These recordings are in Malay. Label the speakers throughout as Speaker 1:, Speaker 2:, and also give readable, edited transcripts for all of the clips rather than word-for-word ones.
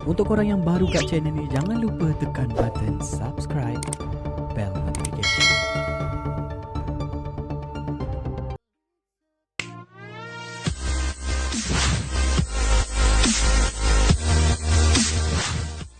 Speaker 1: Untuk korang yang baru kat channel ni, jangan lupa tekan button subscribe, bell notification.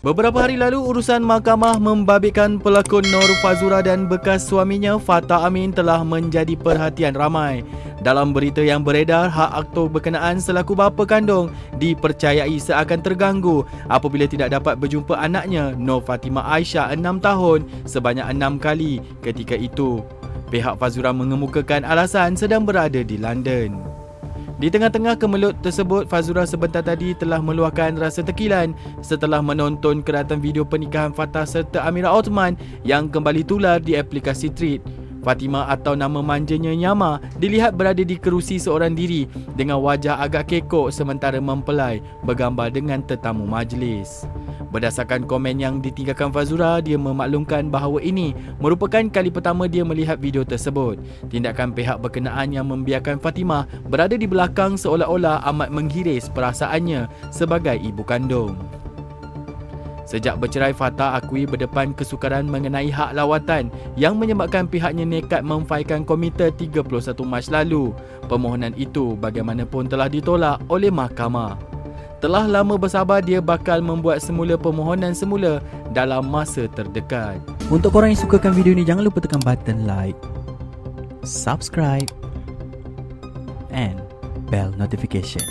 Speaker 2: Beberapa hari lalu, urusan mahkamah membabitkan pelakon Nur Fazura dan bekas suaminya Fatah Amin telah menjadi perhatian ramai. Dalam berita yang beredar, hak aktor berkenaan selaku bapa kandung dipercayai seakan terganggu apabila tidak dapat berjumpa anaknya Nur Fatimah Aisyah 6 tahun sebanyak 6 kali ketika itu. Pihak Fazura mengemukakan alasan sedang berada di London. Di tengah-tengah kemelut tersebut, Fazura sebentar tadi telah meluahkan rasa tekilan setelah menonton keratan video pernikahan Fatah serta Amira Othman yang kembali tular di aplikasi Thread. Fatimah atau nama manjanya Nyama dilihat berada di kerusi seorang diri dengan wajah agak kekok sementara mempelai bergambar dengan tetamu majlis. Berdasarkan komen yang ditinggalkan Fazura, dia memaklumkan bahawa ini merupakan kali pertama dia melihat video tersebut. Tindakan pihak berkenaan yang membiarkan Fatimah berada di belakang seolah-olah amat menghiris perasaannya sebagai ibu kandung. Sejak bercerai, Fatah akui berdepan kesukaran mengenai hak lawatan yang menyebabkan pihaknya nekat memfailkan komite 31 Mac lalu. Permohonan itu bagaimanapun telah ditolak oleh mahkamah. Telah lama bersabar, dia bakal membuat semula permohonan semula dalam masa terdekat.
Speaker 1: Untuk korang yang sukakan video ni, jangan lupa tekan button like, subscribe and bell notification.